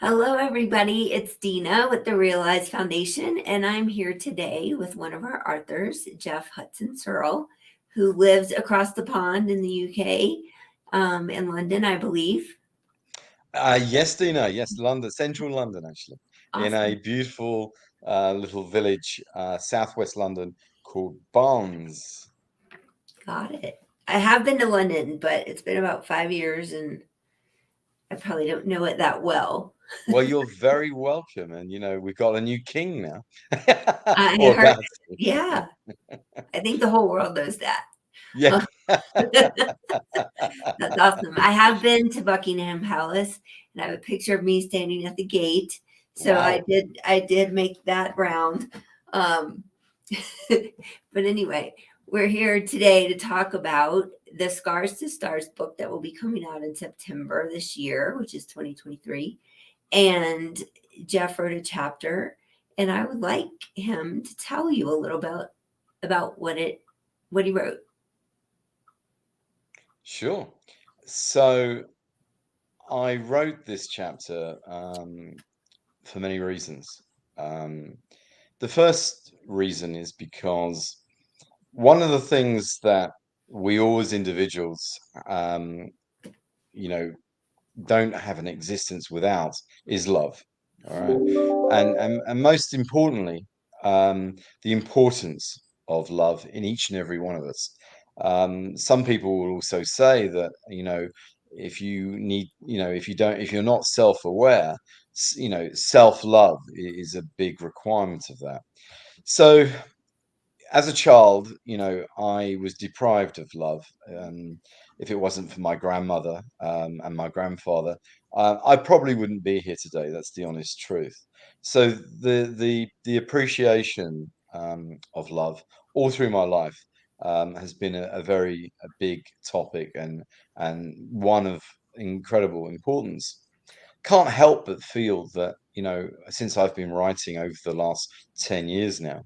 Hello, everybody. It's Dina with the Realize Foundation, and I'm here today with one of our authors, Geoff Hudson Searle, who lives across the pond in the UK, in London, I believe. Yes, Dina. Yes, London, central London, actually, in a Awesome. beautiful little village, southwest London called Barnes. Got it. I have been to London, but it's been about 5 years, and I probably don't know it that well. Well, you're very welcome, and we've got a new king now, I or heard, about to. yeah, I think the whole world knows that. Yeah. That's awesome. I have been to Buckingham Palace, and I have a picture of me standing at the gate. So I Wow. did I did make that round. Um, but anyway, we're here today to talk about the Scars to Stars book that will be coming out in September this year, which is 2023. And Geoff wrote a chapter, and I would like him to tell you a little bit about what he wrote. Sure. So I wrote this chapter for many reasons. Um, the first reason is because one of the things that we all as individuals, um, you know, don't have an existence without is love. All right, and most importantly, the importance of love in each and every one of us. Some people will also say that if you need, if you don't, if you're not self-aware, self-love is a big requirement of that. So as a child, I was deprived of love. If it wasn't for my grandmother and my grandfather, I probably wouldn't be here today. That's the honest truth. So the appreciation of love all through my life has been a big topic and one of incredible importance. Can't help but feel that, since I've been writing over the last 10 years now,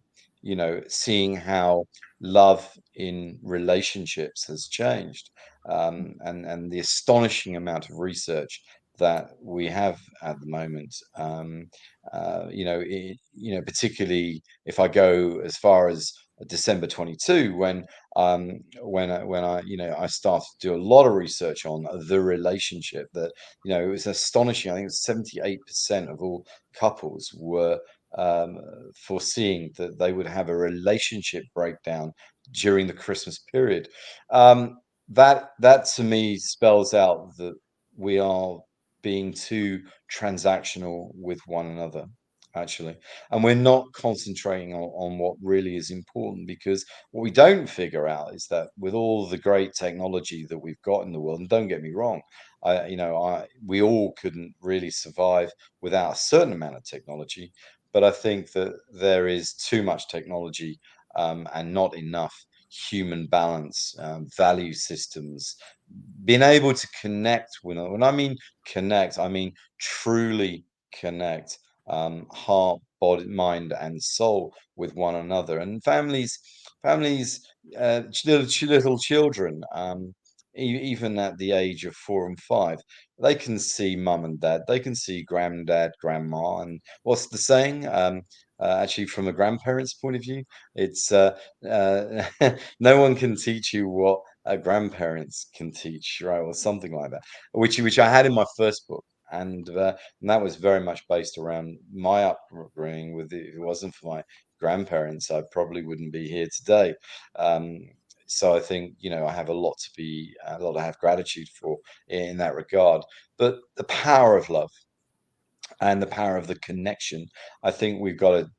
seeing how love in relationships has changed, and the astonishing amount of research that we have at the moment. Particularly if I go as far as December 22, when I started to do a lot of research on the relationship. That it was astonishing. I think it was 78% of all couples were um, foreseeing that they would have a relationship breakdown during the Christmas period. That to me spells out that we are being too transactional with one another, actually, and we're not concentrating on what really is important, because what we don't figure out is that with all the great technology that we've got in the world, and don't get me wrong, we all couldn't really survive without a certain amount of technology, but I think that there is too much technology, and not enough human balance, value systems, being able to connect. When I mean connect, I mean truly connect, heart, body, mind, and soul with one another. And families, little children, even at the age of 4 and 5, they can see mum and dad, they can see granddad, grandma, and what's the saying? Actually, from a grandparent's point of view, it's uh, no one can teach you what grandparents can teach, right, or something like that, which I had in my first book, and that was very much based around my upbringing. If it wasn't for my grandparents, I probably wouldn't be here today. Um, so I think I have a lot to have gratitude for in that regard. But the power of love and the power of the connection, I think we've got to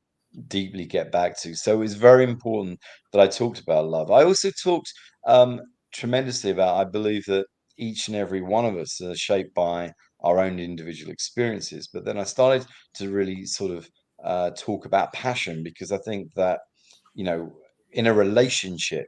deeply get back to. So it's very important that I talked about love. I also talked tremendously about, I believe that each and every one of us are shaped by our own individual experiences. But then I started to really sort of talk about passion, because I think that, you know, in a relationship,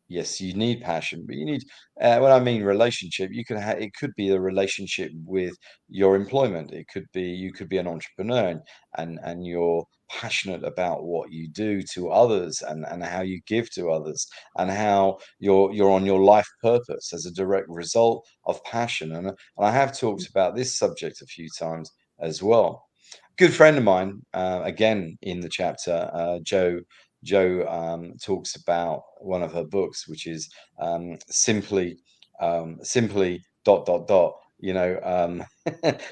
yes, you need passion, but you need, when I mean relationship, it could be a relationship with your employment. It could be, you could be an entrepreneur, and you're passionate about what you do to others, and how you give to others, and how you're on your life purpose as a direct result of passion. And I have talked about this subject a few times as well. Good friend of mine, again in the chapter, Joe talks about one of her books, which is simply dot dot dot.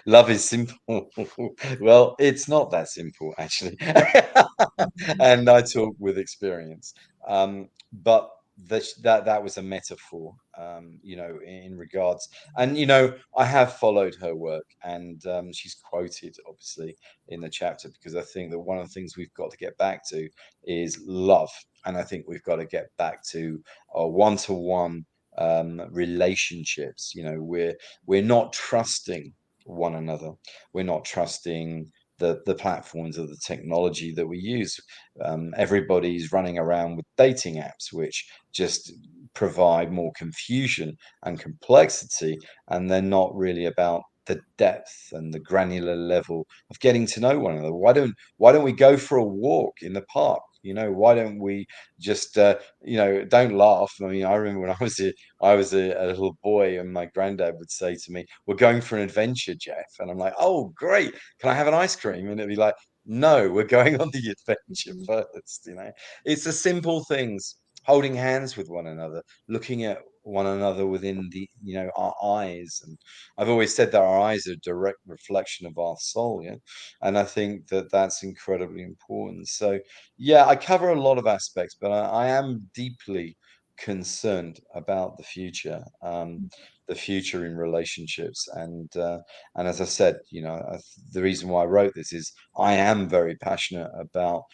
Love is simple. Well, it's not that simple, actually. And I talk with experience. But that was a metaphor, in regards. And I have followed her work, and she's quoted obviously in the chapter, because I think that one of the things we've got to get back to is love, and I think we've got to get back to our one-to-one relationships. We're not trusting one another. We're not trusting the platforms of the technology that we use. Everybody's running around with dating apps, which just provide more confusion and complexity, and they're not really about the depth and the granular level of getting to know one another. Why don't we go for a walk in the park? Why don't we just don't laugh. I mean, I remember when I was a little boy, and my granddad would say to me, "We're going for an adventure, Jeff," and I'm like, "Oh, great! Can I have an ice cream?" And it'd be like, "No, we're going on the adventure Mhm. first." It's the simple things: holding hands with one another, looking at one another within our eyes. And I've always said that our eyes are a direct reflection of our soul, yeah. And I think that that's incredibly important. So yeah, I cover a lot of aspects, but I am deeply concerned about the future in relationships. And as I said, the reason why I wrote this is I am very passionate about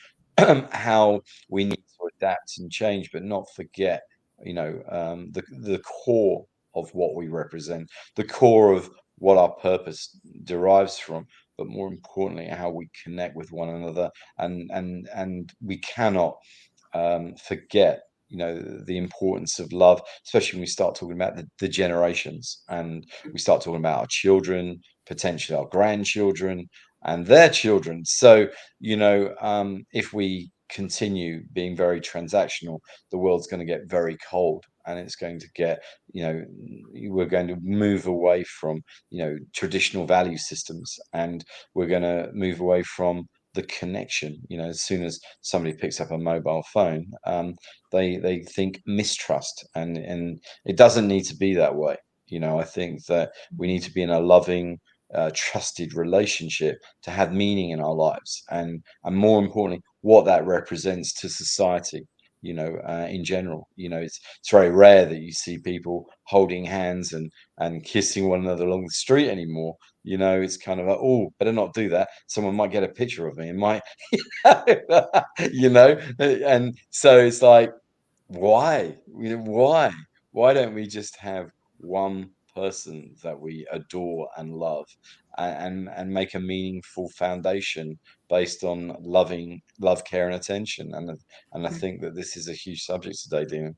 how we need to adapt and change, but not forget, the core of what we represent, the core of what our purpose derives from, but more importantly, how we connect with one another. And we cannot forget, the importance of love, especially when we start talking about the generations, and we start talking about our children, potentially our grandchildren, and their children. So, if we continue being very transactional, the world's going to get very cold, and it's going to get, we're going to move away from, traditional value systems, and we're going to move away from the connection. As soon as somebody picks up a mobile phone, they think mistrust, and it doesn't need to be that way. I think that we need to be in a loving, trusted relationship to have meaning in our lives, and more importantly, what that represents to society. In general, it's very rare that you see people holding hands and kissing one another along the street anymore. It's kind of like, oh, better not do that. Someone might get a picture of me and might, and so it's like, why? Why don't we just have one person that we adore and love, and make a meaningful foundation based on love, care, and attention? And I think that this is a huge subject today, Dean.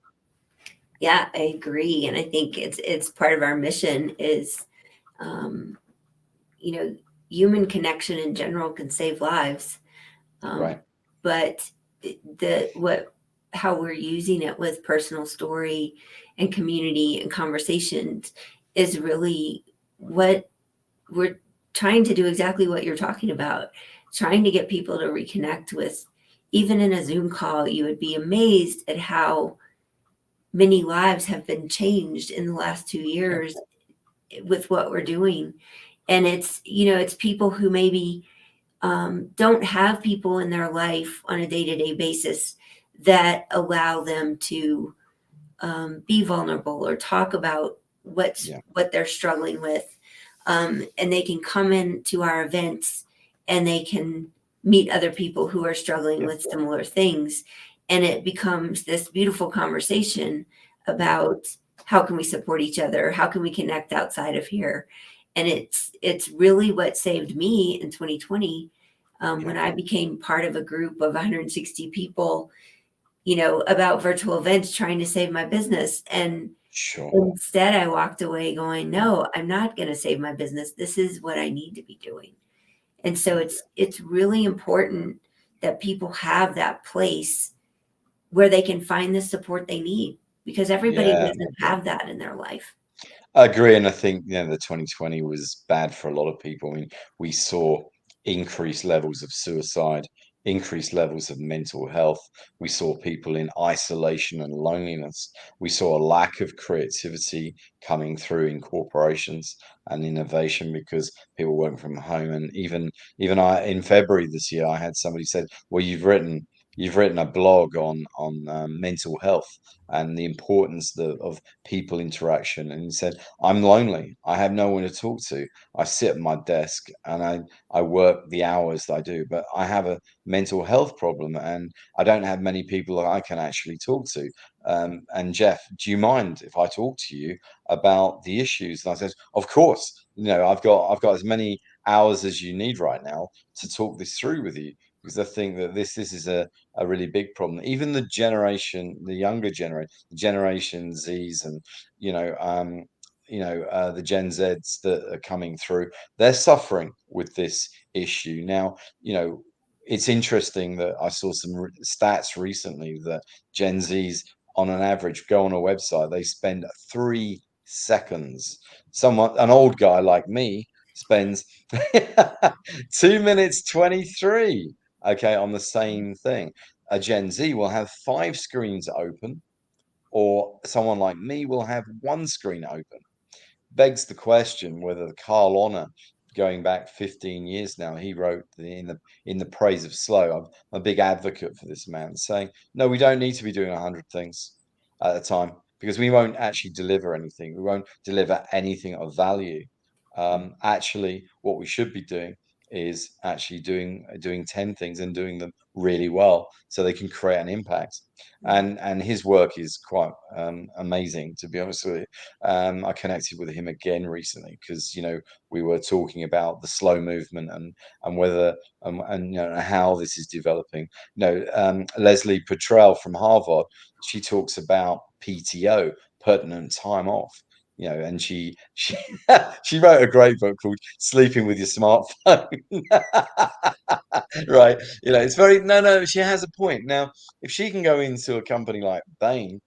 Yeah, I agree, and I think it's part of our mission is, um, you know, human connection in general can save lives. Um, Right. but the what how we're using it with personal story and community and conversations is really what we're trying to do, exactly what you're talking about, trying to get people to reconnect with. Even in a Zoom call, you would be amazed at how many lives have been changed in the last two Yeah. years with what we're doing. And it's people who maybe don't have people in their life on a day-to-day basis that allow them to be vulnerable or talk about Yeah. what they're struggling with, and they can come into our events and they can meet other people who are struggling Yeah. with similar things, and it becomes this beautiful conversation about how can we support each other, how can we connect outside of here. And it's really what saved me in 2020, Yeah. when I became part of a group of 160 people, about virtual events trying to save my business. And Sure. instead, I walked away going, no, I'm not going to save my business. This is what I need to be doing. And so Yeah. it's really important that people have that place where they can find the support they need, because everybody Yeah. doesn't have that in their life. I agree, and I think the 2020 was bad for a lot of people. I mean, we saw increased levels of suicide, increased levels of mental health. We saw people in isolation and loneliness. We saw a lack of creativity coming through in corporations and innovation because people working from home. And even I in February this year, I had somebody said, "Well, you've written a blog on mental health and the importance of people interaction." And he said, I'm lonely. I have no one to talk to. I sit at my desk and I work the hours that I do, but I have a mental health problem and I don't have many people that I can actually talk to. And Geoff, do you mind if I talk to you about the issues? And I said, of course. I've got as many hours as you need right now to talk this through with you because I think that this is a really big problem. Even the younger generation, Generation Zs, and you know, um, the Gen Zs that are coming through, they're suffering with this issue now. It's interesting that I saw some stats recently that Gen Zs, on an average, go on a website, they spend 3 seconds. An old guy like me spends 2 minutes 23, okay, on the same thing. A Gen Z will have five screens open, or someone like me will have one screen open. Begs the question whether Carl Honor, going back 15 years now, he wrote in the praise of slow. I'm a big advocate for this man, saying no, we don't need to be doing 100 things at a time because we won't actually deliver anything. We won't deliver anything of value. Actually, what we should be doing is actually doing 10 things and doing them really well so they can create an impact. And his work is quite amazing, to be honest with you. I connected with him again recently because we were talking about the slow movement and whether and how this is developing. Leslie Petrel from Harvard, she talks about PTO, pertinent time off. And she she wrote a great book called Sleeping with Your Smartphone. Right. It's very no, she has a point. Now, if she can go into a company like Bain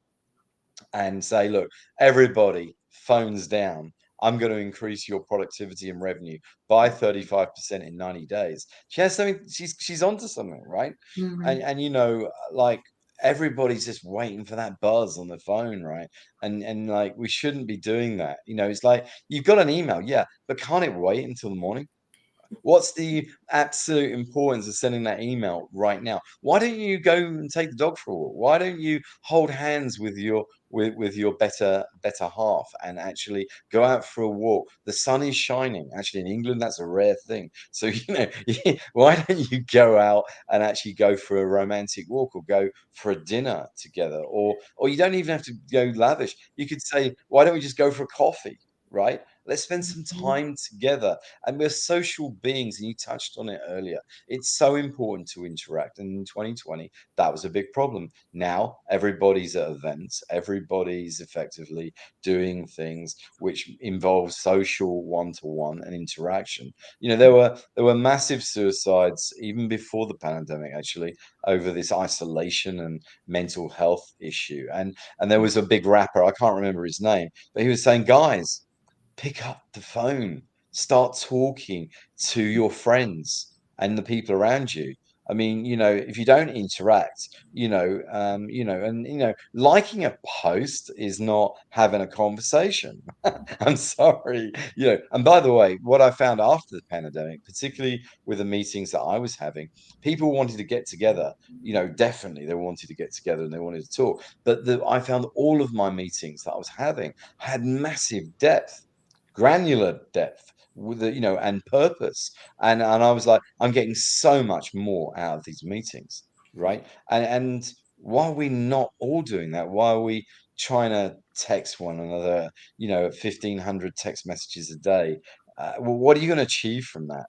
and say, look, everybody, phones down. I'm going to increase your productivity and revenue by 35% in 90 days. She has something, she's onto something, right? Mhm. And like everybody's just waiting for that buzz on the phone, right? And like we shouldn't be doing that. It's like you've got an email, yeah, but can't it wait until the morning? What's the absolute importance of sending that email right now? Why don't you go and take the dog for a walk? Why don't you hold hands with your better half and actually go out for a walk? The sun is shining. Actually, in England, that's a rare thing. So why don't you go out and actually go for a romantic walk or go for a dinner together? Or you don't even have to go lavish. You could say, why don't we just go for a coffee? Right? Let's spend some Mhm. time together, and we're social beings, and you touched on it earlier. It's so important to interact. And in 2020, that was a big problem. Now everybody's at events, everybody's effectively doing things which involve social one-to-one and interaction. There were massive suicides even before the pandemic, actually, over this isolation and mental health issue. And there was a big rapper, I can't remember his name, but he was saying, guys, pick up the phone, start talking to your friends and the people around you. I mean, if you don't interact, liking a post is not having a conversation. I'm sorry. And by the way, what I found after the pandemic, particularly with the meetings that I was having, people wanted to get together. Definitely they wanted to get together and they wanted to talk. But I found all of my meetings that I was having had massive depth, granular depth with and purpose. And I was like, I'm getting so much more out of these meetings, right? And why are we not all doing that? Why are we trying to text one another 1,500 text messages a day? Well, what are you going to achieve from that?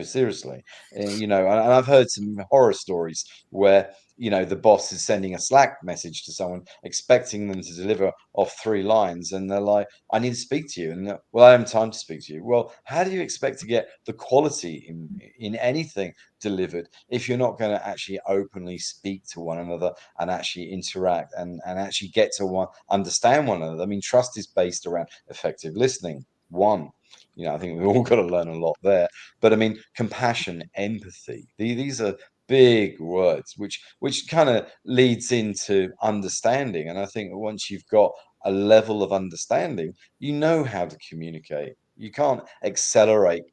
Seriously. And I've heard some horror stories where, the boss is sending a Slack message to someone expecting them to deliver off 3 lines, and they're like, I need to speak to you. And well, I haven't time to speak to you. Well, how do you expect to get the quality in anything delivered if you're not going to actually openly speak to one another and actually interact and actually get to understand one another? I mean, trust is based around effective listening. One, I think we've all got to learn a lot there. But I mean, compassion, empathy, these are big words, which kind of leads into understanding. And I think once you've got a level of understanding, you know how to communicate. You can't accelerate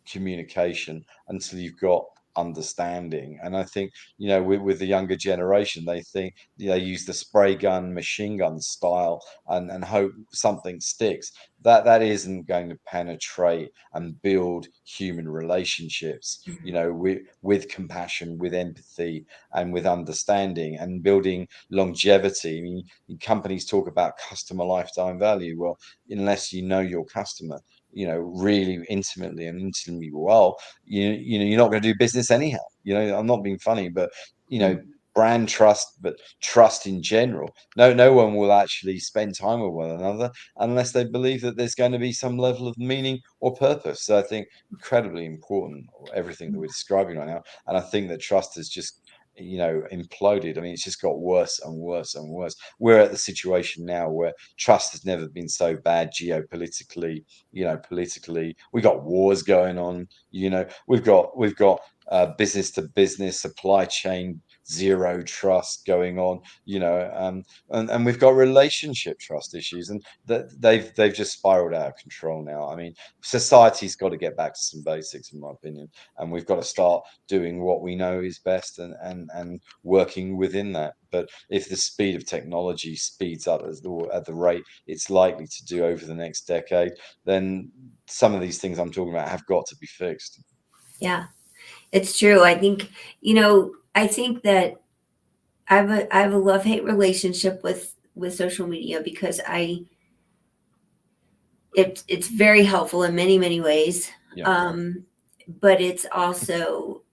communication until you've got understanding. And I think, with the younger generation, they think they use the spray gun, machine gun style and hope something sticks. That isn't going to penetrate and build human relationships, with compassion, with empathy, and with understanding, and building longevity. I mean, companies talk about customer lifetime value. Well, unless you know your customer, really intimately and intimately well, you're not going to do business anyhow. I'm not being funny, but brand trust, but trust in general. No one will actually spend time with one another unless they believe that there's going to be some level of meaning or purpose. So I think incredibly important, everything that we're describing right now. And I think that trust has just, imploded. I mean, it's just got worse and worse and worse. We're at the situation now where trust has never been so bad geopolitically, politically. We got wars going on, we've got business to business supply chain zero trust going on, and we've got relationship trust issues, and that they've just spiraled out of control now. I mean, society's got to get back to some basics, in my opinion, and we've got to start doing what we know is best, and working within that. But if the speed of technology speeds up at the rate it's likely to do over the next decade, then some of these things I'm talking about have got to be fixed. Yeah, it's true. I think that I have a love-hate relationship with social media because it's very helpful in many, many ways. Yeah, But it's also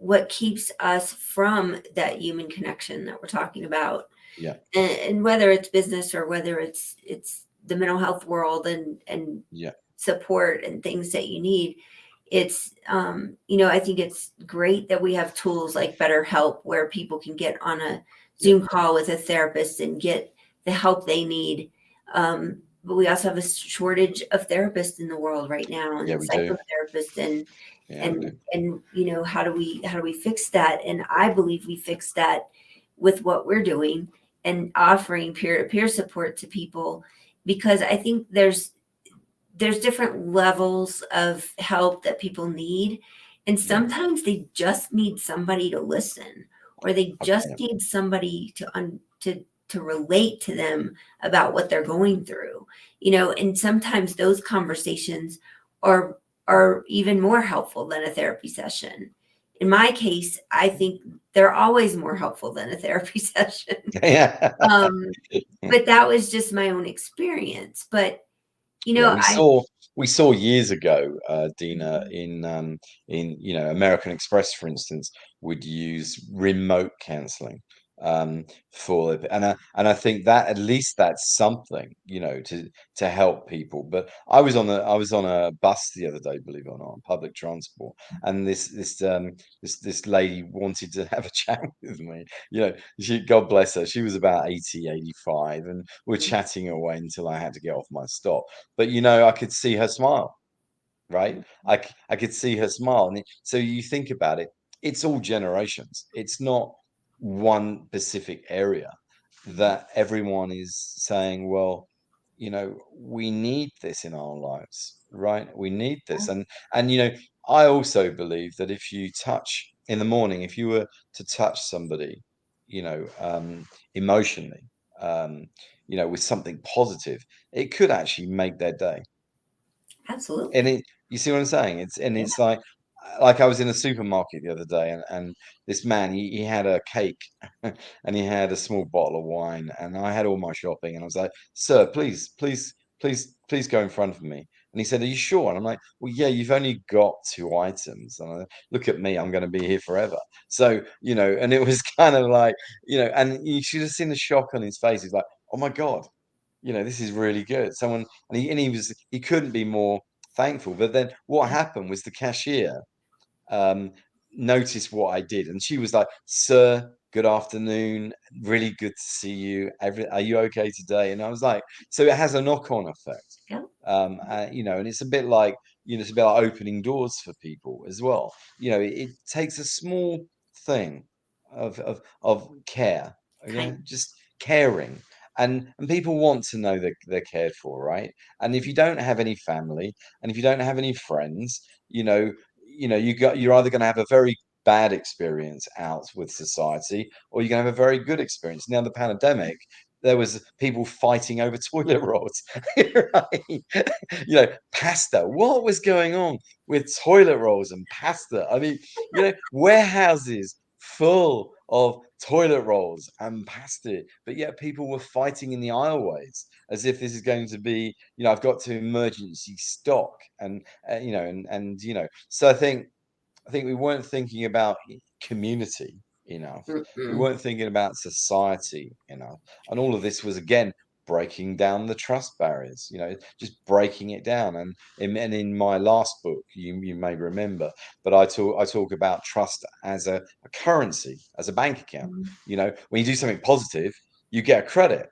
what keeps us from that human connection that we're talking about. yeah, And whether it's business or whether it's the mental health world and yeah, support and things that you need, I think it's great that we have tools like BetterHelp where people can get on a yeah, Zoom call with a therapist and get the help they need. But we also have a shortage of therapists in the world right now, yeah. and We do. psychotherapists, and Yeah, we and do. and how do we fix that? And I believe we fix that with what we're doing and offering peer-to-peer support to people, because I think there's different levels of help that people need, and Yeah, sometimes they just need somebody to listen, or they just yeah, need somebody to relate to them about what they're going through. And sometimes those conversations are are even more helpful than a therapy session. In my case, I think they're always more helpful than a therapy session. yeah. um but that was just my own experience. But Yeah, I we saw years ago, Dina, in American Express, for instance, would use remote counselling, and I think that at least that's something, to help people. But I was on a bus the other day, believe it or not, on public transport, and this lady wanted to have a chat with me. God bless her, she was about 80, 85, and we're chatting away until I had to get off my stop. But I could see her smile, right? I could see her smile, and so you think about it, it's all generations. It's not one specific area that everyone is saying, well, we need this in our lives, right? We need this, and I also believe that if you touch in the morning, if you were to touch somebody, emotionally, um, with something positive, it could actually make their day. And absolutely. you see what I'm saying? Yeah. It's like I was in a supermarket the other day, and this man, he had a cake and he had a small bottle of wine, and I had all my shopping, and I was like, "Sir, please, please, please, please go in front of me." And he said, "Are you sure?" And I'm like, "Well, yeah, you've only got two items." And look at me, I'm going to be here forever. So, and it was kind of like, and you should have seen the shock on his face. He's like, "Oh my God, this is really good." Someone, he couldn't be more thankful. But then what happened was the cashier um, noticed what I did, and she was like, "Sir, good afternoon. Really good to see you. Are you okay today?" And I was like, so it has a knock-on effect, Yeah. and it's a bit like, it's a bit like opening doors for people as well. It takes a small thing of care, Kind. just caring. And people want to know that they're cared for, right? And if you don't have any family, and if you don't have any friends, you know you're either going to have a very bad experience out with society, or you're going to have a very good experience. Now, the pandemic, there was people fighting over toilet rolls, right? Pasta. What was going on with toilet rolls and pasta? I mean, warehouses full of toilet rolls and pasta, but yet people were fighting in the aisleways as if this is going to be, I've got to emergency stock, and so I think we weren't thinking about community enough. We Mm-mm. weren't thinking about society enough. And all of this was, again, breaking down the trust barriers, just breaking it down. And in my last book, you may remember, but I talk about trust as a currency, as a bank account. When you do something positive, you get a credit.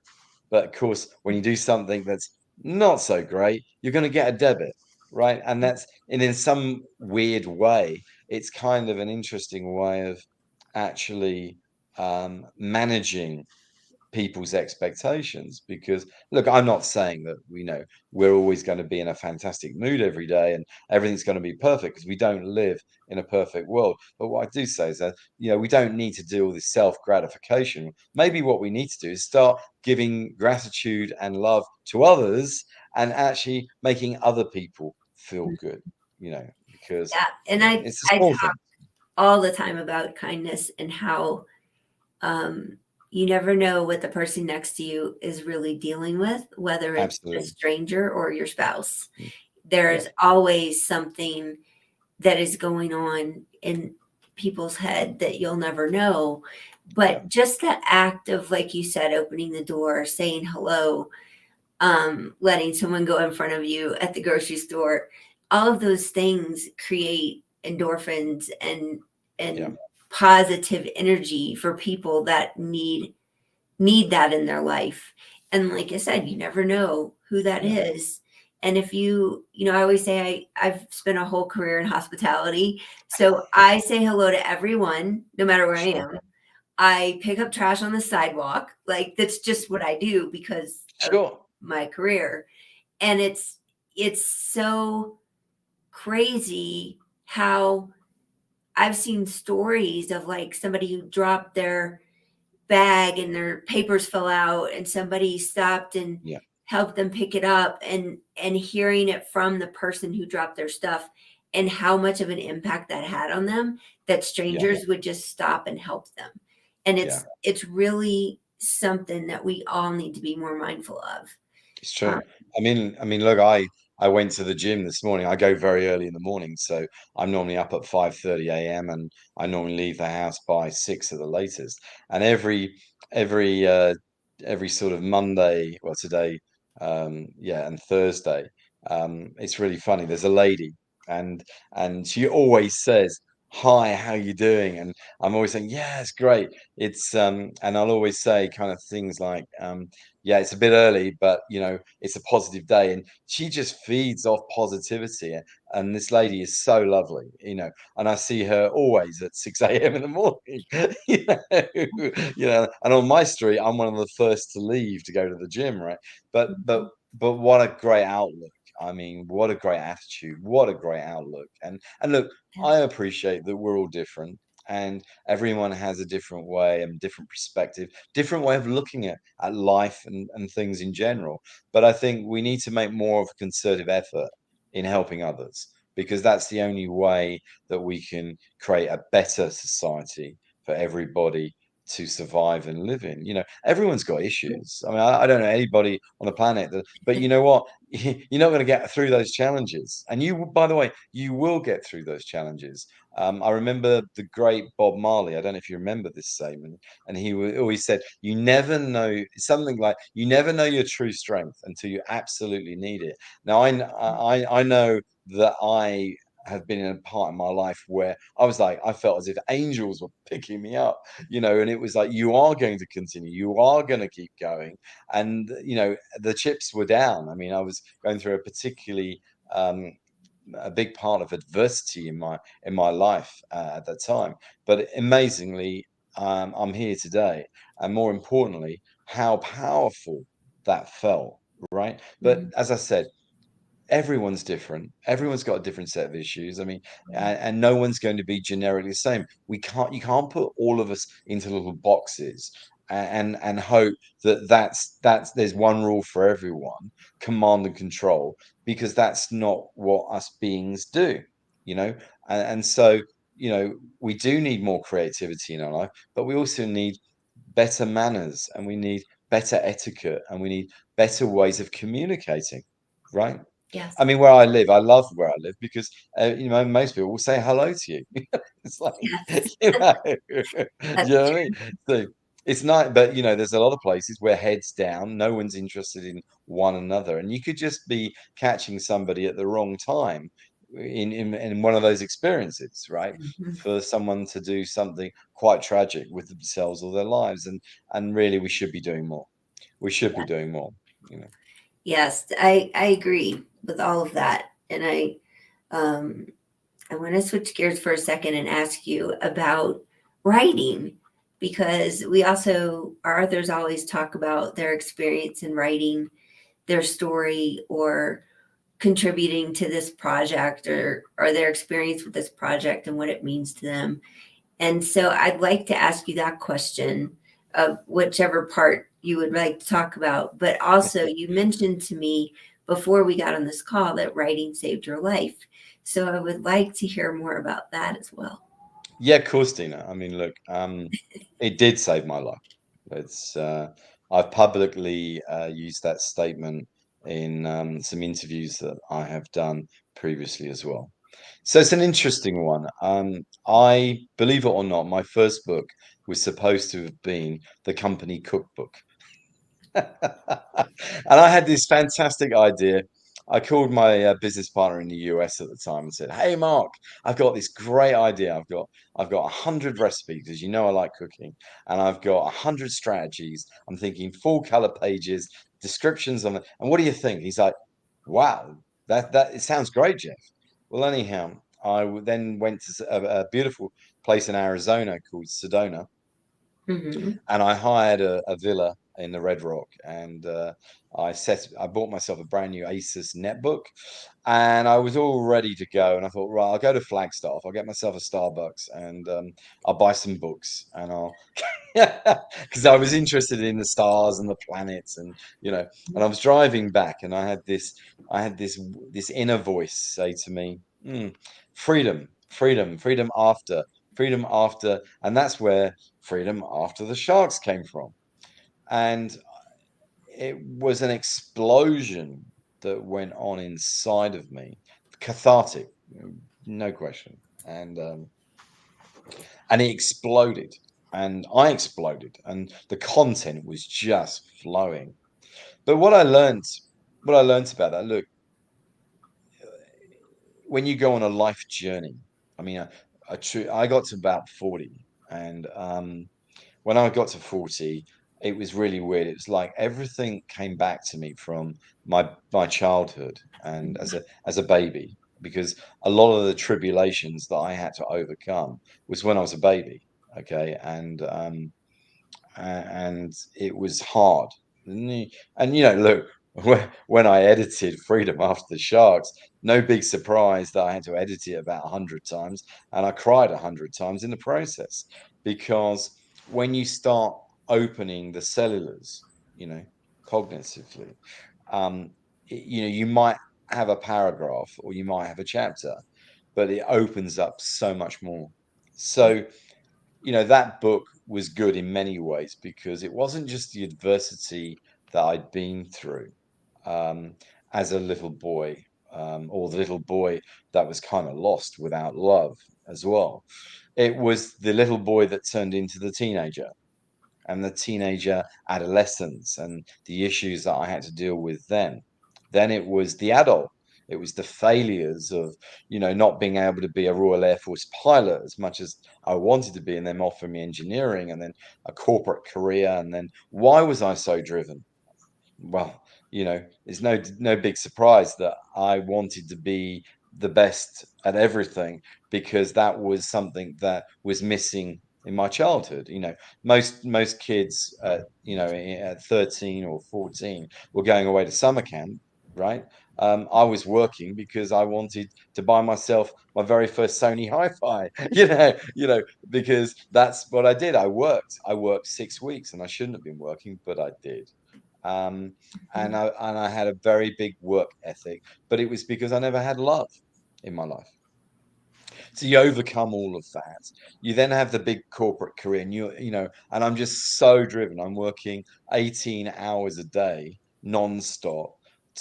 But of course, when you do something that's not so great, you're going to get a debit, right? And in some weird way, it's kind of an interesting way of actually managing people's expectations. Because, look, I'm not saying that we're always going to be in a fantastic mood every day and everything's going to be perfect, because we don't live in a perfect world. But what I do say is that we don't need to do all this self-gratification. Maybe what we need to do is start giving gratitude and love to others, and actually making other people feel good, because Yeah. And it's the I small talk things. all the time about kindness and how um, you never know what the person next to you is really dealing with, whether it's a Absolutely. stranger or your spouse. Mm. There's Yeah. always something that is going on in people's head that you'll never know. Yeah. But just that act of, like you said, opening the door, saying hello, letting someone go in front of you at the grocery store, all of those things create endorphins Yeah. and positive energy for people that need that in their life. And like I said, you never know who that Yeah. is. And if I always say I've spent a whole career in hospitality. So I say hello to everyone, no matter where I Sure. am. I pick up trash on the sidewalk. Like that's just what I do because of Sure. my career. And it's so crazy how I've seen stories of like somebody who dropped their bag and their papers fell out and somebody stopped and Yeah. helped them pick it up, and hearing it from the person who dropped their stuff and how much of an impact that had on them, that Yeah. strangers would just stop and help them. And Yeah. it's really something that we all need to be more mindful of. It's um, true. I mean, look, I went to the gym this morning. I go very early in the morning, so I'm normally up at 5:30 a.m. and I normally leave the house by 6 at the latest. And every every sort of Monday, well, today, yeah, and Thursday, it's really funny. There's a lady, and she always says, "Hi, how you doing?" And I'm always saying, "Yeah, it's great." And I'll always say kind of things like, yeah, it's a bit early, but it's a positive day. And she just feeds off positivity. And this lady is so lovely, and I see her always at 6 a.m. in the morning. you and on my street, I'm one of the first to leave to go to the gym, right? But what a great outlook. I mean, what a great attitude, what a great outlook. And look, I appreciate that we're all different, and everyone has a different way and different perspective, different way of looking at life and things in general. But I think we need to make more of a concerted effort in helping others, because that's the only way that we can create a better society for everybody to survive and live in. Everyone's got issues. I mean, I don't know anybody on the planet that, but you know what? You're not going to get through those challenges. And by the way, you will get through those challenges. I remember the great Bob Marley. I don't know if you remember this statement, and he always said, "You never know," something like, "You never know your true strength until you absolutely need it." Now, I know that I have been in a part in my life where I felt as if angels were picking me up, and it was like, you are going to continue, you are going to keep going. And, the chips were down. I mean, I was going through a particularly, um, a big part of adversity in my life at that time. But amazingly, I'm here today. And more importantly, how powerful that felt, right? But Mhm. as I said, everyone's different. Everyone's got a different set of issues. I mean, and no one's going to be generically the same. You can't put all of us into little boxes and hope that that's there's one rule for everyone, command and control, because that's not what us beings do, you know. And so, we do need more creativity in our life, but we also need better manners, and we need better etiquette, and we need better ways of communicating, right? I Yes. mean, where I live, I love where I live because most people will say hello to you. It's like, Yes. do you That's know what I mean? So it's not, but there's a lot of places where heads down, no one's interested in one another, and you could just be catching somebody at the wrong time in one of those experiences, right? true. For someone to do something quite tragic with themselves or their lives, and really, we should be doing more. We should be doing more, you know. Yes, I agree with all of that. And um I want to switch gears for a second and ask you about writing, because we also our authors always talk about their experience in writing their story or contributing to this project, or their experience with this project and what it means to them. And so I'd like to ask you that question of whichever part you would like to talk about. But also, you mentioned to me before we got on this call that writing saved your life. So I would like to hear more about that as well. Yeah, of course, Dina. I mean, look, it did save my life. It's I've publicly used that statement in some interviews that I have done previously as well. So it's an interesting one. I believe it or not, my first book was supposed to have been the company cookbook. And I had this fantastic idea. I called my business partner in the US at the time and said, "Hey, Mark, I've got this great idea. I've got 100 recipes, as you know, I like cooking, and I've got 100 strategies. I'm thinking full color pages, descriptions on it. And what do you think?" He's like, "Wow, that it sounds great, Jeff." Well, anyhow, then went to a beautiful place in Arizona called Sedona, Hmm. and I hired a villa in the Red Rock, and I bought myself a brand new Asus netbook, and I was all ready to go. And I thought, right, I'll go to Flagstaff, I'll get myself a Starbucks, and I'll buy some books, and I'll because I was interested in the stars and the planets, and I was driving back, and I had this inner voice say to me, freedom, freedom, freedom after, and that's where freedom after the sharks came from. And it was an explosion that went on inside of me, cathartic, no question. And it exploded, and I exploded, and the content was just flowing. But what I learned about that, look, when you go on a life journey, I mean, I got to about 40, and when I got to 40, it was really weird. It was like everything came back to me from my childhood and as a baby, because a lot of the tribulations that I had to overcome was when I was a baby. Okay, and it was hard. Look, when I edited Freedom After the Sharks, no big surprise that I had to edit it about 100 times, and I cried 100 times in the process, because when you start opening the cellulars, you know, cognitively, um, you might have a paragraph or you might have a chapter, but it opens up so much more. So that book was good in many ways because it wasn't just the adversity that I'd been through um, as a little boy, or the little boy that was kind of lost without love as well. It was the little boy that turned into the teenager and the teenager adolescence and the issues that I had to deal with then. Then it was the adult. It was the failures of, not being able to be a Royal Air Force pilot as much as I wanted to be, and them offering me engineering and then a corporate career. And then why was I so driven? Well, it's no big surprise that I wanted to be the best at everything because that was something that was missing in my childhood. Most kids at 13 or 14 were going away to summer camp, right? I was working because I wanted to buy myself my very first Sony hi-fi, because that's what I did. I worked 6 weeks and I shouldn't have been working, but I did. Um, and I had a very big work ethic, but it was because I never had love in my life. So you overcome all of that. You then have the big corporate career, and and I'm just so driven. I'm working 18 hours a day, non-stop,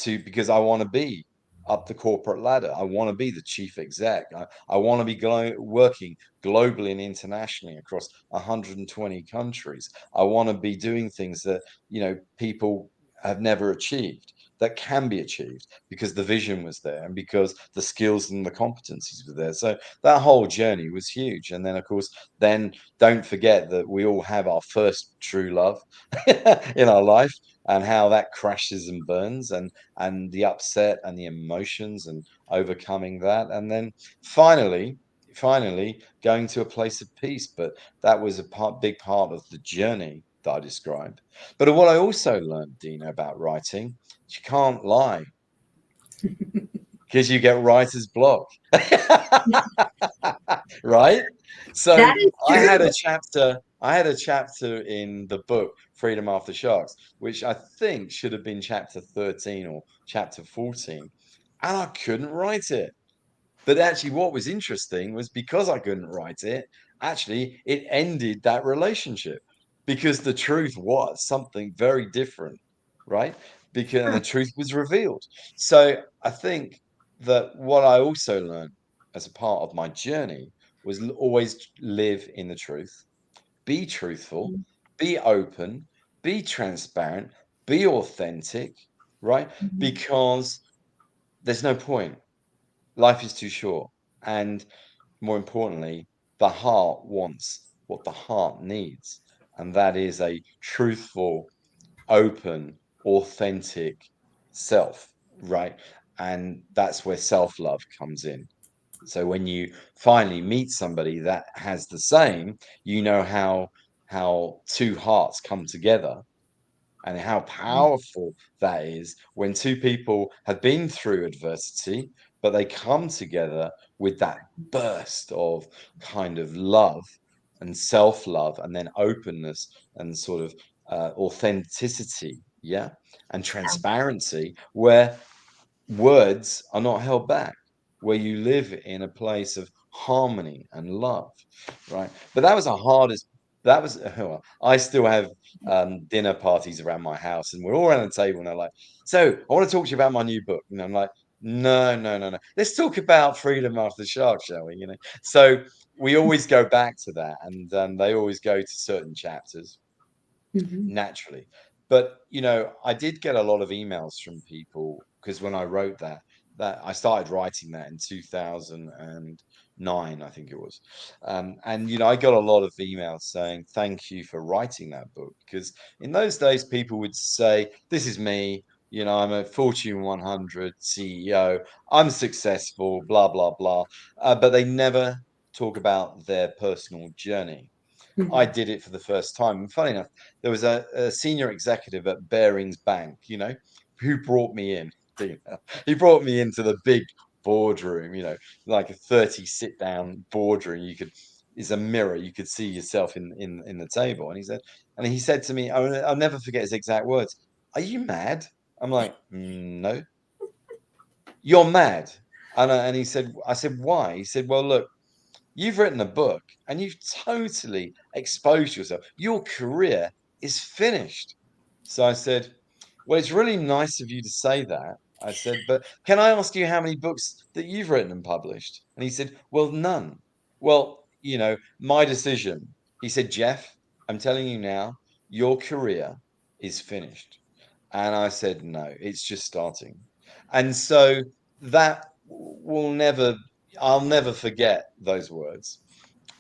because I want to be up the corporate ladder. I want to be the chief exec. I want to be working globally and internationally across 120 countries. I want to be doing things that, people have never achieved, that can be achieved because the vision was there and because the skills and the competencies were there. So that whole journey was huge. And then, of course, then don't forget that we all have our first true love in our life, and how that crashes and burns, and the upset and the emotions and overcoming that. And then finally going to a place of peace. But that was big part of the journey that I described. But what I also learned, Dina, about writing, you can't lie because you get writer's block. Right? So That is I true. had a chapter, I had a chapter in the book Freedom After Sharks, which I think should have been chapter 13 or chapter 14, and I couldn't write it. But actually, what was interesting was because I couldn't write it, actually, it ended that relationship because the truth was something very different, right? Because and the Huh. truth was revealed. So I think that what I also learned as a part of my journey was always live in the truth, be truthful, be open, be transparent, be authentic, right? Mhm. Because there's no point. Life is too short. And more importantly, the heart wants what the heart needs. And that is a truthful, open, authentic self, right? And that's where self love comes in. So when you finally meet somebody that has the same, you know how two hearts come together and how powerful that is when two people have been through adversity, but they come together with that burst of kind of love and self love, and then openness and sort of authenticity, yeah, and Yeah. transparency, where words are not held back, where you live in a place of harmony and love, right? But that was the hardest. That was, well, I still have dinner parties around my house, and we're all around the table, and they're like, "So, I want to talk to you about my new book." And I'm like, "No, no, no, no. Let's talk about freedom after the shark, shall we?" So we always go back to that, and they always go to certain chapters Mhm. naturally. But I did get a lot of emails from people because when I wrote that I started writing that in 2009, I think it was. And I got a lot of emails saying thank you for writing that book, because in those days people would say, this is me, I'm a Fortune 100 CEO, I'm successful, blah blah blah, but they never talk about their personal journey. I Mhm. did it for the first time. And funny enough, there was a senior executive at Barings Bank, who brought me in. He brought me into the big boardroom, like a 30 sit down boardroom. Is a mirror. You could see yourself in the table. And he said to me, I'll never forget his exact words. Are you mad? I'm like, No, you're mad. And he said, I said, why? He said, well, look, you've written a book and you've totally exposed yourself. Your career is finished. So I said, well, it's really nice of you to say that. I said, but can I ask you how many books that you've written and published? And he said, well, none. Well, my decision. He said, Geoff, I'm telling you now, your career is finished. And I said, no, it's just starting. And so that will never, I'll never forget those words.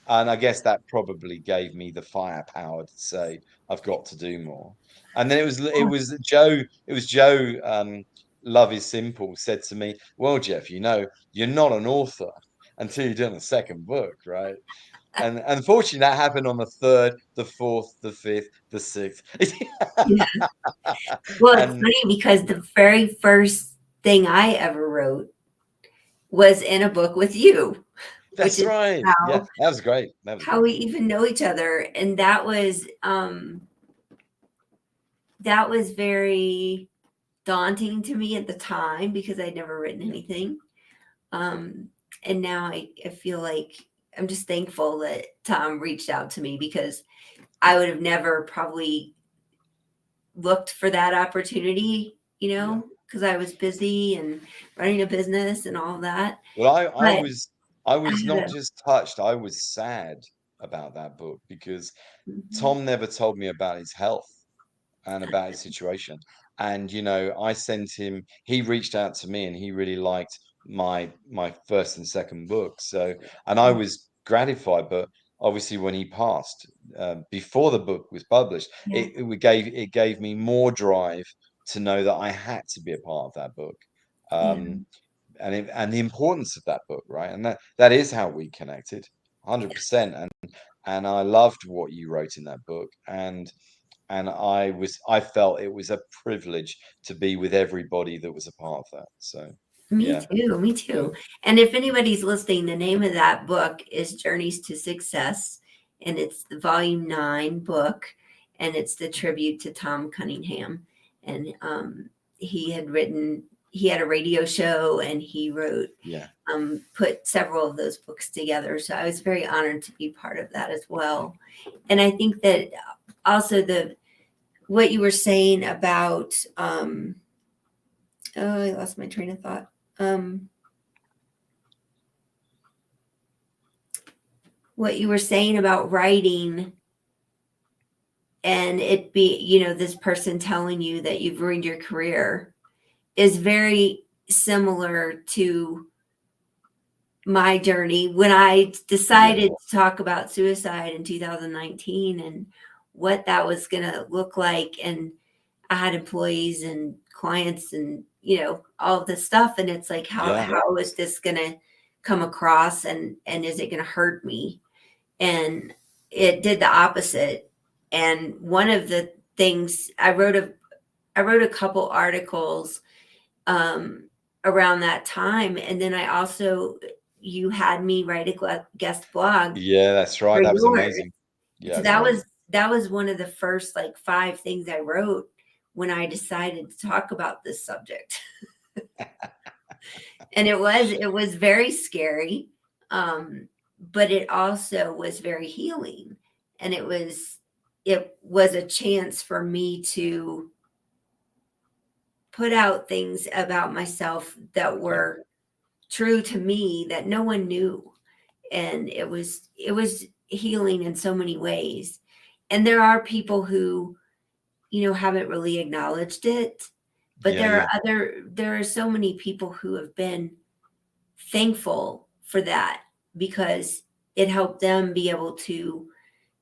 And I guess that probably gave me the firepower to say I've got to do more. And then it was Joe. Love is Simple said to me, "Well, Geoff, you're not an author until you've done a second book, right?" And unfortunately, that happened on the third, the fourth, the fifth, the sixth, Yeah. Well, it's and funny because the very first thing I ever wrote was in a book with you, which that's is right. Yeah, how that was great. That was how great. we even know each other. And that was very daunting to me at the time because I'd never written Yeah, anything. Um, and now I feel like I'm just thankful that Tom reached out to me because I would have never probably looked for that opportunity, yeah. because I was busy and running a business and all of that. Well, I But was I I was had not a just touched, I was sad about that book because mhm, Tom never told me about his health and about his situation. And I sent him, he reached out to me and he really liked my first and second book. So, and I was gratified, but obviously when he passed, before the book was published, yeah, it gave me more drive to know that I had to be a part of that book. yeah, Um, and the importance of that book, right? And that is how we connected, 100%. And I loved what you wrote in that book, and I felt it was a privilege to be with everybody that was a part of that. So me yeah, too, me yeah, too. And if anybody's listening, the name of that book is Journeys to Success, and it's the volume 9 book, and it's the tribute to Tom Cunningham. And he had a radio show, and he wrote yeah, put several of those books together. So I was very honored to be part of that as well. And I think that also the what you were saying about oh, I lost my train of thought. Um, what you were saying about writing and it be, this person telling you that you've ruined your career is very similar to my journey when I yeah, decided to talk about suicide in 2019 and what that was going to look like. And I had employees and clients and, all of this stuff. And it's like, yeah, how is this going to come across and is it going to hurt me? And it did the opposite. And one of the things I wrote a couple articles um, around that time. And then you had me write a guest blog yeah. That's right. for That was yours. amazing. Yeah, So it's that amazing. was one of the first like 5 things I wrote when I decided to talk about this subject. And it was very scary. Um, but it also was very healing. And it was a chance for me to put out things about myself that Okay. were true to me that no one knew. And it was healing in so many ways. And there are people who, haven't really acknowledged it, but Yeah, yeah, there are so many people who have been thankful for that because it helped them be able to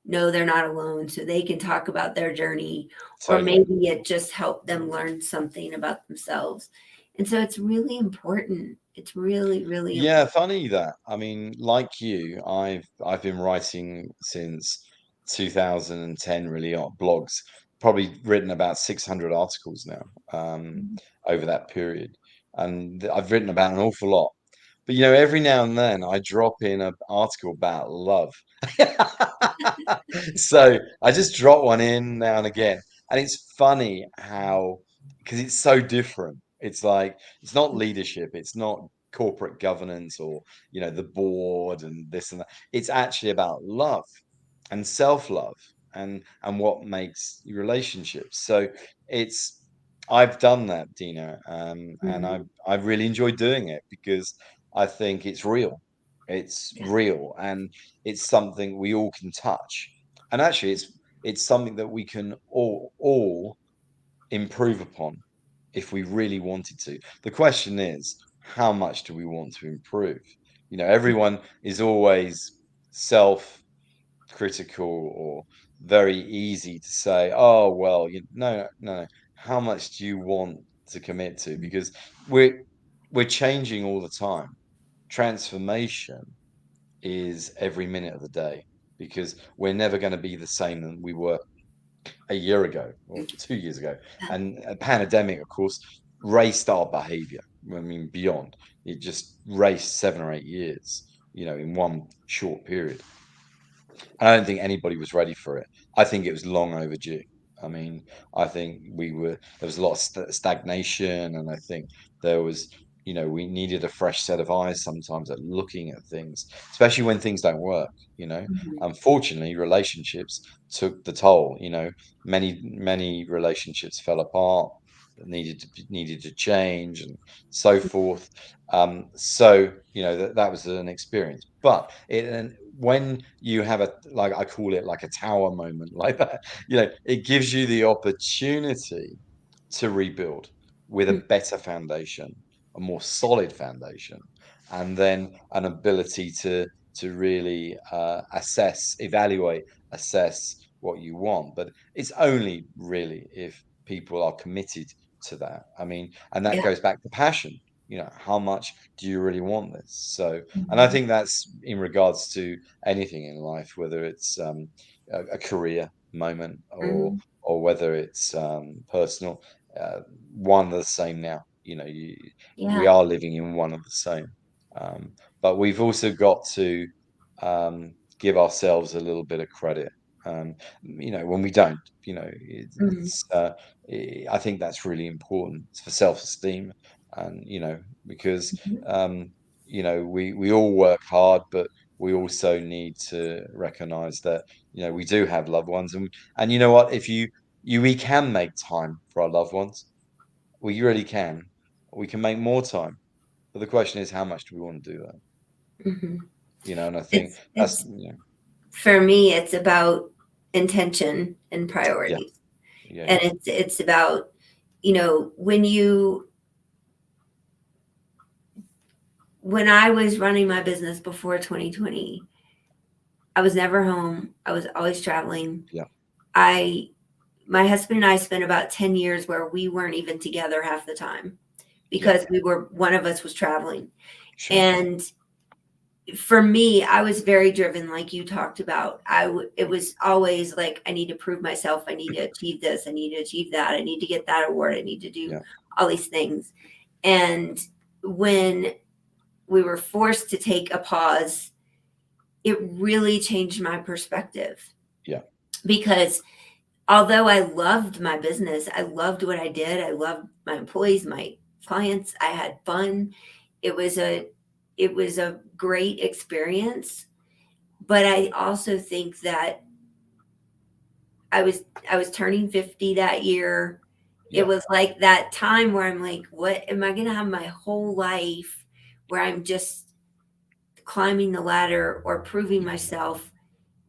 know they're not alone so they can talk about their journey, or totally. maybe it just helped them learn something about themselves. And so it's really important. It's really, really Yeah, important. funny that. I mean, like you, I've been writing since 2010, really, on blogs. Probably written about 600 articles now, over that period, and I've written about an awful lot. But every now and then I drop in an article about love. So I just drop one in now and again, and it's funny how, because it's so different. It's like it's not leadership, it's not corporate governance or the board and this and that. It's actually about love and self-love and what makes relationships. So it's I've done that, Dina, and Mhm. I've really enjoyed doing it because I think it's real. It's Yeah. real, and it's something we all can touch. And actually, it's something that we can all improve upon if we really wanted to. The question is, how much do we want to improve? Everyone is always self critical or very easy to say, oh, well, no, no, no. How much do you want to commit to? Because we're changing all the time. Transformation is every minute of the day because we're never going to be the same than we were a year ago or 2 years ago. And a pandemic, of course, raced our behavior. I mean, beyond it just raced 7 or 8 years, in one short period. I don't think anybody was ready for it. I think it was long overdue. I mean, I think there was a lot of stagnation, and I think there was, we needed a fresh set of eyes sometimes at looking at things, especially when things don't work. Mhm. Unfortunately, relationships took the toll. Many relationships fell apart, needed to change, and so forth. So that was an experience, but and when you have like I call it like a tower moment like that, it gives you the opportunity to rebuild with a Mhm. better foundation, a more solid foundation, and then an ability to really evaluate, assess what you want. But it's only really if people are committed to that. I mean, and that Yeah. goes back to passion. How much do you really want this? So, and I Mhm. think that's in regards to anything in life, whether it's a career moment Mhm. or whether it's personal. One of the same now. We Yeah. are living in one of the same, um, but we've also got to give ourselves a little bit of credit. When we don't, Mhm. I think that's really important for self-esteem, and because Mhm. um, we all work hard, but we also need to recognize that we do have loved ones, and you know what, if we can make time for our loved ones. We really can. We can make more time, but the question is, how much do we want to do that? Mhm. And I think that's It's for me, it's about intention and yeah, priorities. yeah, And yeah, it's about, when I was running my business before 2020, I was never home. I was always traveling. yeah, I My husband and I spent about 10 years where we weren't even together half the time yeah, because one of us was traveling. sure, And for me, I was very driven, like you talked about. It was always like, I need to prove myself. I need to achieve this. I need to achieve that. I need to get that award. I need to do yeah, all these things. And when we were forced to take a pause, it really changed my perspective yeah, because although I loved my business, I loved what I did. I loved my employees, my clients. I had fun. It was a it was a great experience, but I also think that I was turning 50 that year. It yeah, was like that time where I'm like, what am I going to have my whole life where I'm just climbing the ladder or proving myself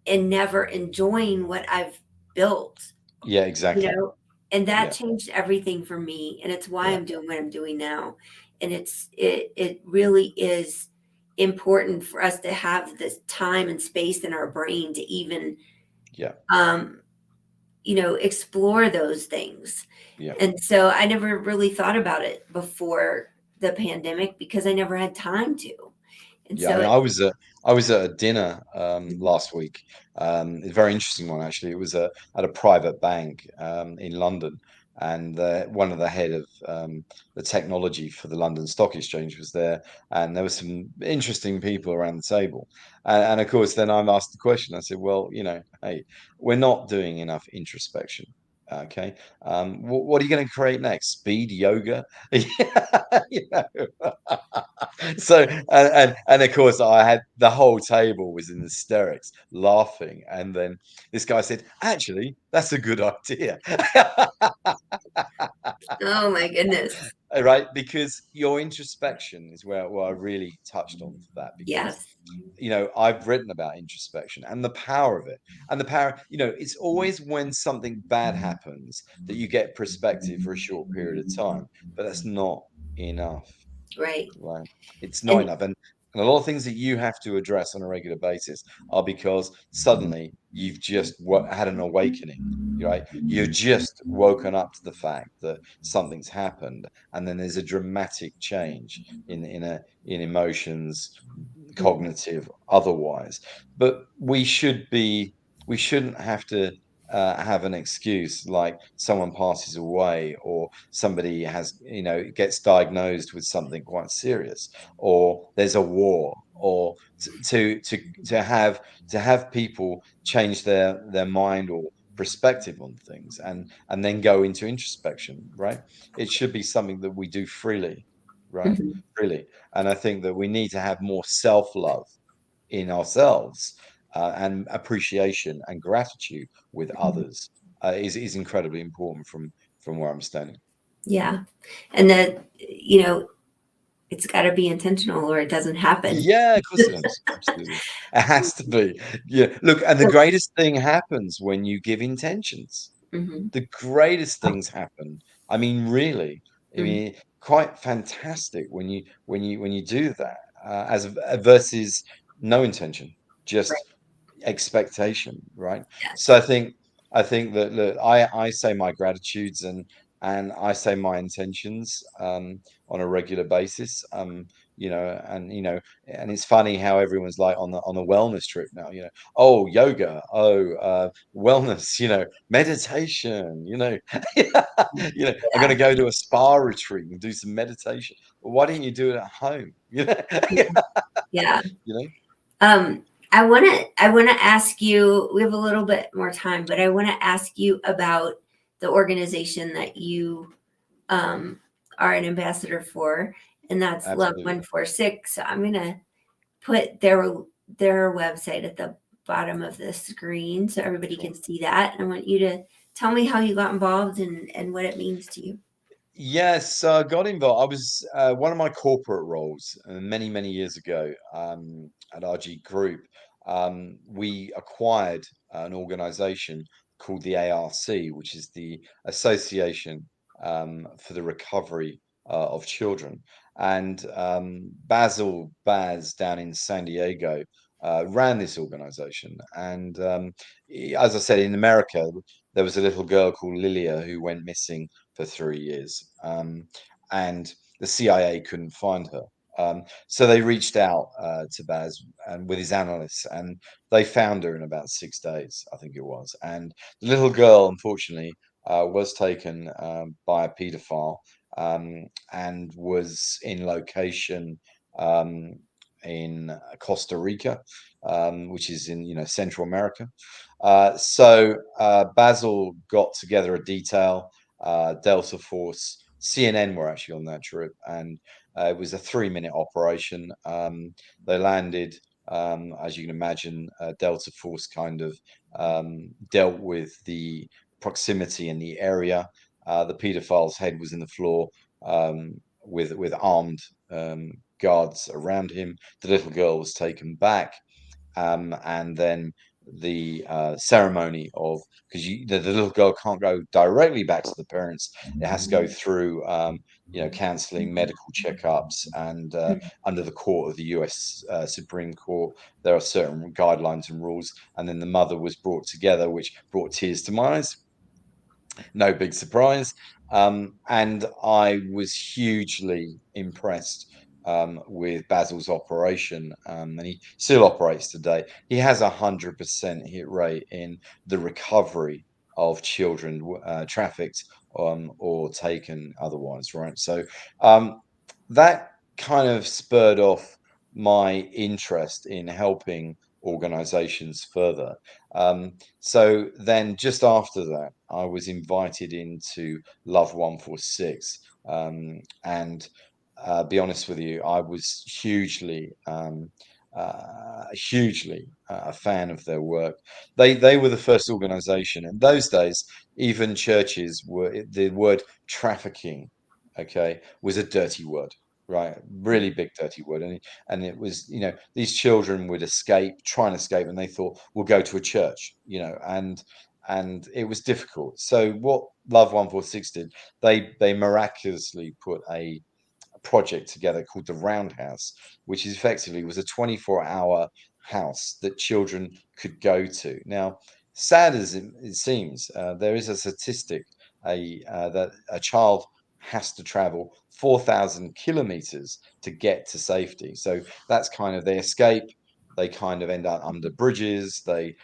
and never enjoying what I've built, yeah, you exactly. know? And that Yeah, changed everything for me. And it's why yeah, I'm doing what I'm doing now. And it really is important for us to have this time and space in our brain to even yeah, um, explore those things. yeah. And so I never really thought about it before the pandemic because I never had time to. And Yeah, I so mean, it's I was at a dinner last week. A very interesting one actually. It was at a private bank in London, and one of the head of the technology for the London Stock Exchange was there, and there were some interesting people around the table. And of course, then I'm asked the question. I said, "Well, hey, we're not doing enough introspection. Okay. What are you going to create next? Speed yoga? You know. So and of course I had the whole table was in hysterics laughing, and then this guy said, actually, that's a good idea. Oh my goodness. Right, because your introspection is where I really touched on for that, because Yes. I've written about introspection and the power of it. And the power, it's always when something bad happens that you get perspective for a short period of time, but that's not enough. Right. Right. It's not And enough. And a lot of things that you have to address on a regular basis are because suddenly you've just had an awakening, right? You're just woken up to the fact that something's happened, and then there's a dramatic change in emotions, cognitive, otherwise. But we shouldn't have to have an excuse like someone passes away, or somebody gets diagnosed with something quite serious, or there's a war, or to have people change their mind or perspective on things, and then go into introspection, right? It should be something that we do freely, right? mhm, Freely. And I think that we need to have more self-love in ourselves, and appreciation and gratitude with mhm. others, is incredibly important from where I'm standing. Yeah. And that, it's got to be intentional or it doesn't happen. Yeah, of course it does. Absolutely. It has to be. Yeah. Look, and the So, greatest thing happens when you give intentions. mhm, The greatest things happen. I mean, really. I mhm, mean, quite fantastic when you do that, versus no intention, right. just expectation, right? So Yes. I think that, look, I say my gratitudes, and I say my intentions, on a regular basis. And it's funny how everyone's like on a wellness trip now. Oh, yoga, oh, wellness, meditation. I'm going Yeah. to go to a spa retreat and do some meditation. Well, why don't you do it at home? Yeah. You know. Um, I wanna ask you, we have a little bit more time, but I wanna ask you about the organization that you um, are an ambassador for, and that's Love Absolutely. 146. So I'm gonna put their website at the bottom of the screen so everybody Sure. can see that. And I want you to tell me how you got involved and what it means to you. Yes, so I got involved. I was, one of my corporate roles, many, many years ago, at RG Group. We acquired an organization called the ARC, which is the Association, for the Recovery, of Children. And Basil Baz down in San Diego ran this organization. And as I said, in America, there was a little girl called Lilia who went missing for 3 years. And the CIA couldn't find her. So they reached out, to Baz and with his analysts, and they found her in about 6 days, I think it was. And the little girl, unfortunately, was taken, by a paedophile, and was in location, um, in Costa Rica, which is in Central America. So Basil got together a detail, Delta Force. CNN were actually on that trip, and it was a 3-minute operation. They landed, as you can imagine, Delta Force kind of dealt with the proximity in the area. The paedophile's head was in the floor, with armed, guards around him. The little girl was taken back, and then the ceremony of, because the little girl can't go directly back to the parents. It has to go through, counseling, medical checkups, and under the court of the US Supreme Court, there are certain guidelines and rules. And then the mother was brought together, which brought tears to my eyes. No big surprise. And I was hugely impressed, with Basil's operation, and he still operates today. He has 100% hit rate in the recovery of children, trafficked, or taken otherwise, right? So that kind of spurred off my interest in helping organizations further. So then just after that, I was invited into Love 146. And be honest with you, I was hugely a fan of their work. They were the first organization in those days. Even churches were the word trafficking, okay, was a dirty word, right? Really big dirty word, and it was, these children would escape, try and escape, and they thought we'll go to a church, and it was difficult. So what Love 146 did, they miraculously put a project together called the Roundhouse, which is effectively was a 24-hour house that children could go to. Now, sad as it seems, there is a statistic that a child has to travel 4,000 kilometers to get to safety. So that's kind of they escape, they kind of end up under bridges, they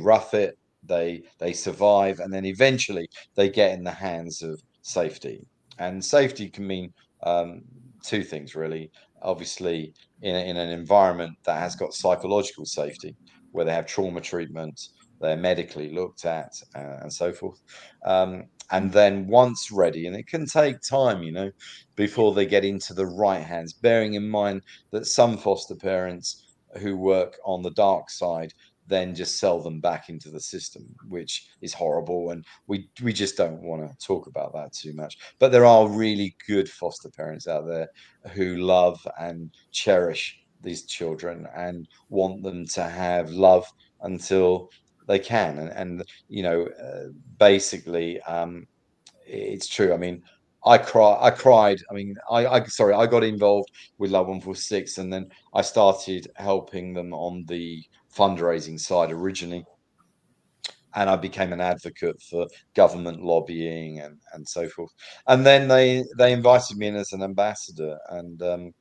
rough it, they survive, and then eventually they get in the hands of safety. And safety can mean um, two things really. Obviously, in an environment that has got psychological safety, where they have trauma treatment, they're medically looked at, and so forth. And then once ready, and it can take time, before they get into the right hands, bearing in mind that some foster parents who work on the dark side then just sell them back into the system, which is horrible. And we just don't want to talk about that too much. But there are really good foster parents out there who love and cherish these children and want them to have love until they can. Basically, it's true. I mean, I cried. I mean, sorry, I got involved with Love 146, and then I started helping them on the fundraising side originally, and I became an advocate for government lobbying and so forth. And then they invited me in as an ambassador, and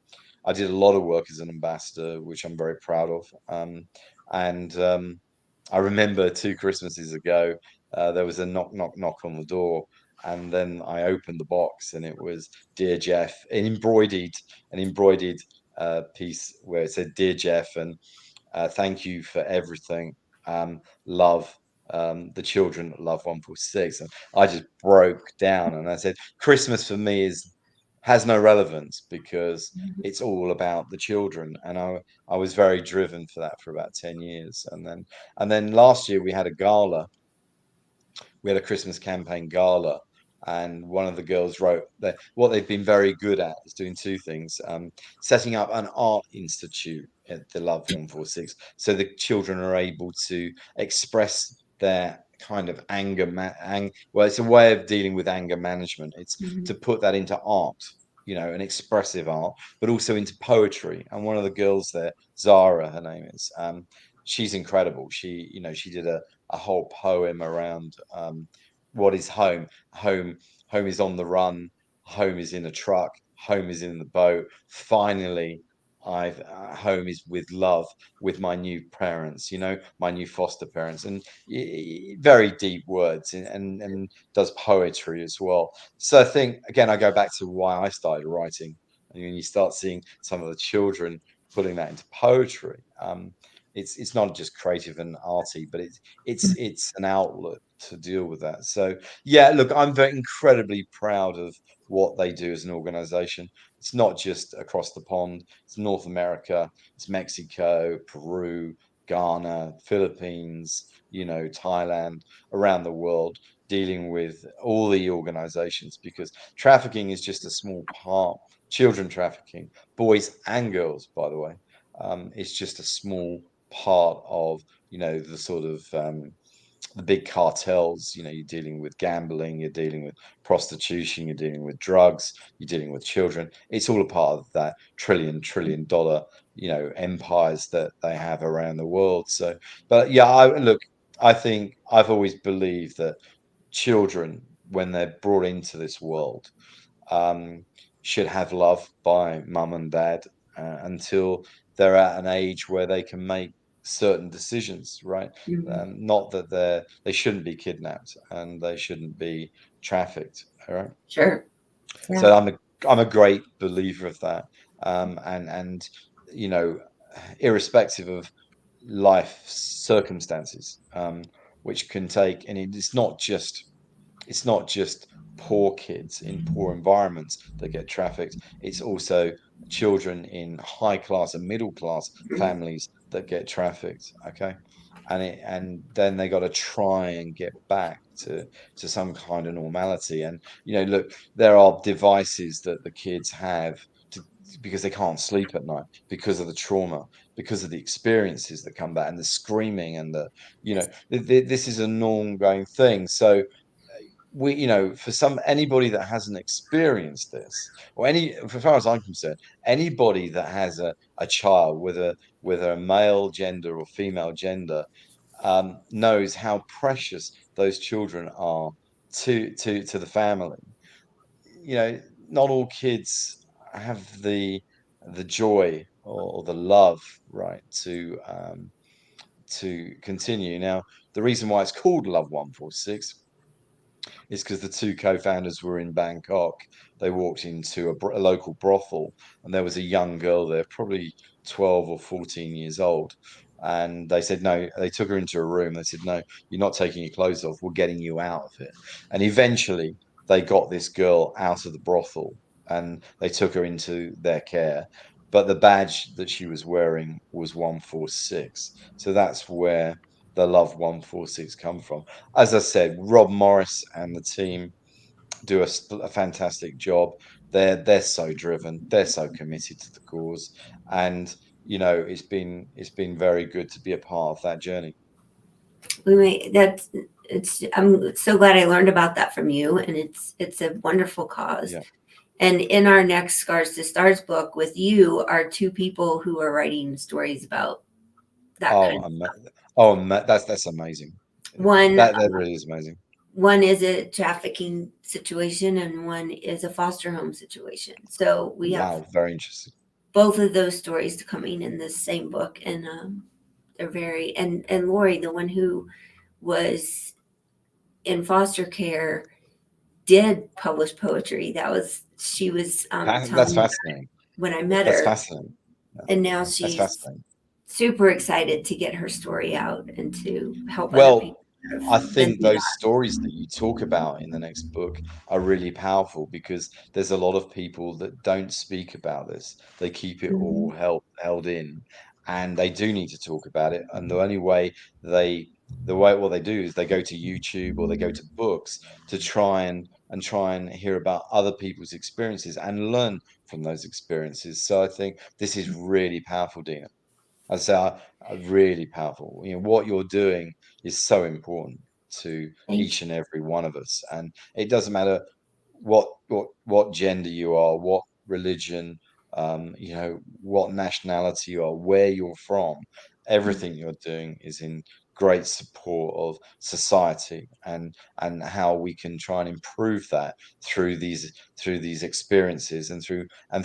I did a lot of work as an ambassador, which I'm very proud of. And I remember 2 Christmases ago, there was a knock, knock, knock on the door. And then I opened the box, and it was "Dear Geoff," an embroidered piece where it said "Dear Geoff," and thank you for everything. Love the children at Love 146. And I just broke down and I said, Christmas for me has no relevance because it's all about the children. And I was very driven for that for about 10 years. And then last year we had a Christmas campaign gala, and one of the girls wrote that what they've been very good at is doing two things: setting up an art institute at the Love 146, so the children are able to express their kind of anger. Well, it's a way of dealing with anger management. It's Mhm. to put that into art. An expressive art, but also into poetry. And one of the girls there, Zara, her name is, she's incredible. She did a whole poem around what is home. Home is on the run. Home is in a truck. Home is in the boat. Finally, I've home is with love, with my new parents. My new foster parents, and very deep words, and does poetry as well. So I think again, I go back to why I started writing. And when you start seeing some of the children putting that into poetry, it's not just creative and arty, but it's an outlet to deal with that. So yeah, look, I'm very incredibly proud of what they do as an organization. It's not just across the pond, it's North America, it's Mexico, Peru, Ghana, Philippines, Thailand, around the world, dealing with all the organizations, because trafficking is just a small part. Children trafficking, boys and girls, by the way, is just a small part of the sort of the big cartels. You're dealing with gambling, you're dealing with prostitution, you're dealing with drugs, you're dealing with children. It's all a part of that trillion dollar empires that they have around the world. So, but yeah, I think I've always believed that children, when they're brought into this world, um, should have love by mum and dad until they're at an age where they can make certain decisions, right? Mhm. Not that they shouldn't be kidnapped and they shouldn't be trafficked. All right. Sure. Yeah. So I'm a great believer of that. And you know, irrespective of life circumstances, which can take, and it's not just poor kids in poor environments that get trafficked. It's also children in high class and middle class families that get trafficked. Okay, and then they got to try and get back to some kind of normality. And look, there are devices that the kids have to, because they can't sleep at night because of the trauma, because of the experiences that come back, and the screaming, and this is an ongoing thing. So we for some anybody that hasn't experienced this, or any as far as I'm concerned, anybody that has a child, whether a male gender or female gender, knows how precious those children are to the family. Not all kids have the joy or the love, right, to continue. Now, the reason why it's called Love 146 is because the two co-founders were in Bangkok. They walked into a local brothel, and there was a young girl there, probably 12 or 14 years old. And they said no. They took her into a room. They said, "No, you're not taking your clothes off. We're getting you out of it." And eventually, they got this girl out of the brothel, and they took her into their care. But the badge that she was wearing was 146. So that's where the Love 146 come from. As I said, Rob Morris and the team do a fantastic job. They're so driven, they're so committed to the cause, and it's been very good to be a part of that journey. We may that's it's I'm so glad I learned about that from you, and it's a wonderful cause. Yeah. And in our next Scars to Stars book with you are two people who are writing stories about that Oh, kind that's amazing. of one. That really is amazing. One is a trafficking situation, and one is a foster home situation. So we have Wow, very interesting. both of those stories coming in this same book, and they're very and Lori, the one who was in foster care, did publish poetry. That was she was That's telling me fascinating. when I met That's her, fascinating. Yeah, and now that's she's fascinating. super excited to get her story out and to help other Well, people that I have been think through those that. stories that you talk about in the next book are really powerful, because there's a lot of people that don't speak about this. They keep it all Mhm. held in, and they do need to talk about it. And the only way they the way what they do is they go to YouTube or they go to books to try and hear about other people's experiences and learn from those experiences. So I think this is really powerful, Dina. I say, really powerful. What you're doing is so important to Thank each and every one of us, and it doesn't matter what gender you are, what religion, what nationality you are, where you're from. you. Everything you're doing is in great support of society, and how we can try and improve that through these experiences, and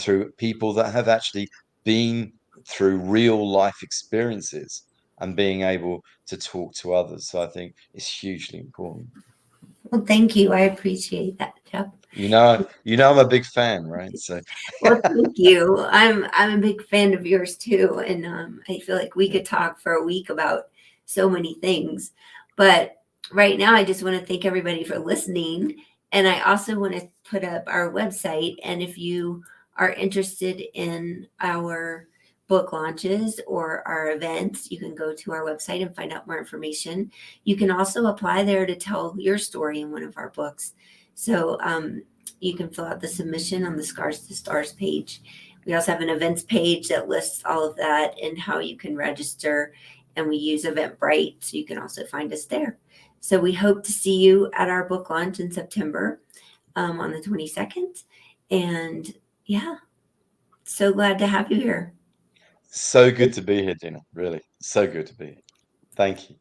through people that have actually been through real life experiences, and being able to talk to others. So I think it's hugely important. Well, thank you. I appreciate that, Jeff. I'm a big fan, right? So Well, thank you. I'm a big fan of yours too, and I feel like we yeah, could talk for a week about so many things. But right now, I just want to thank everybody for listening, and I also want to put up our website. And if you are interested in our book launches or our events, you can go to our website and find out more information. You can also apply there to tell your story in one of our books. So you can fill out the submission on the Scars to Stars page. We also have an events page that lists all of that and how you can register. And we use Eventbrite, so you can also find us there. So we hope to see you at our book launch in September on the 22nd. And yeah, so glad to have you here. so good to be here, Dina. Really, so good to be here. Thank you.